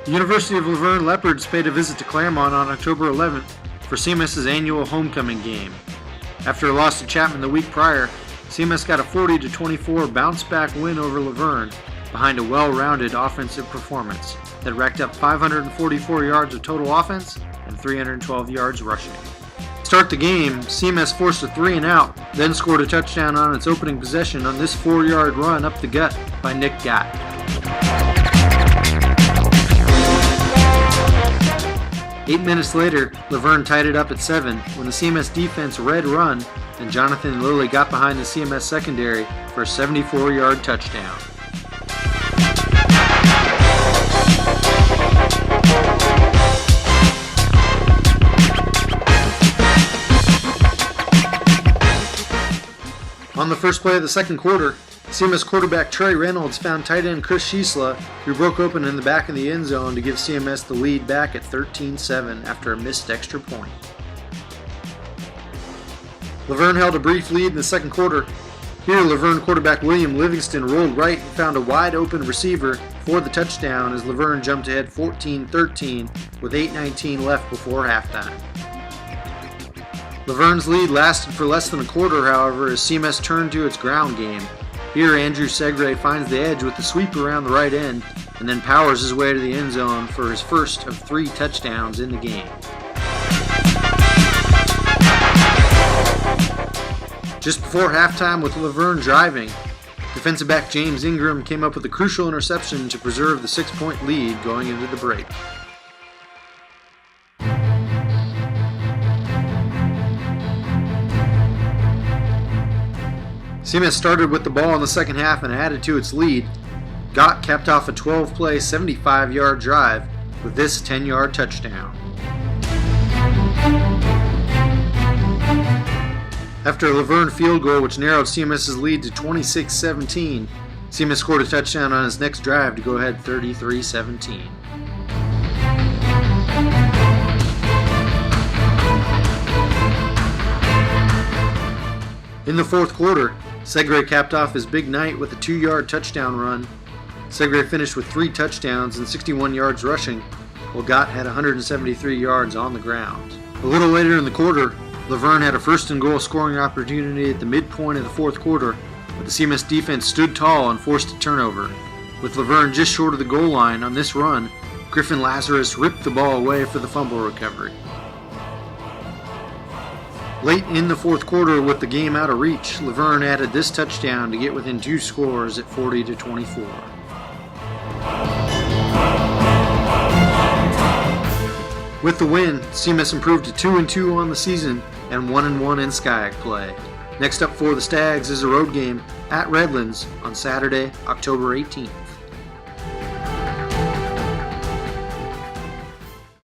The University of La Verne Leopards paid a visit to Claremont on October 11th for CMS's annual homecoming game. After a loss to Chapman the week prior, CMS got a 40-24 bounce-back win over La Verne behind a well-rounded offensive performance that racked up 544 yards of total offense and 312 yards rushing. To start the game, CMS forced a 3-and-out, then scored a touchdown on its opening possession on this 4-yard run up the gut by Nick Gott. Eight minutes later, La Verne tied it up at 7 when the CMS defense red run and Jonathan Lilly got behind the CMS secondary for a 74-yard touchdown. On the first play of the second quarter, CMS quarterback Trey Reynolds found tight end Chris Schiesla, who broke open in the back of the end zone to give CMS the lead back at 13-7 after a missed extra point. La Verne held a brief lead in the second quarter. Here, La Verne quarterback William Livingston rolled right and found a wide-open receiver for the touchdown as La Verne jumped ahead 14-13 with 8:19 left before halftime. La Verne's lead lasted for less than a quarter, however, as CMS turned to its ground game. Here, Andrew Segre finds the edge with the sweep around the right end and then powers his way to the end zone for his first of 3 touchdowns in the game. Just before halftime, with La Verne driving, defensive back James Ingram came up with a crucial interception to preserve the 6-point lead going into the break. CMS started with the ball in the second half and added to its lead. Gott capped off a 12-play, 75-yard drive with this 10-yard touchdown. After a La Verne field goal which narrowed CMS's lead to 26-17, CMS scored a touchdown on its next drive to go ahead 33-17. In the fourth quarter, Segre capped off his big night with a 2-yard touchdown run. Segre finished with 3 touchdowns and 61 yards rushing, while Gott had 173 yards on the ground. A little later in the quarter, La Verne had a first and goal scoring opportunity at the midpoint of the fourth quarter, but the CMS defense stood tall and forced a turnover. With La Verne just short of the goal line on this run, Griffin Lazarus ripped the ball away for the fumble recovery. Late in the fourth quarter, with the game out of reach, La Verne added this touchdown to get within 2 scores at 40-24. With the win, CMS improved to 2-2 on the season and 1-1 in SCIAC play. Next up for the Stags is a road game at Redlands on Saturday, October 18th.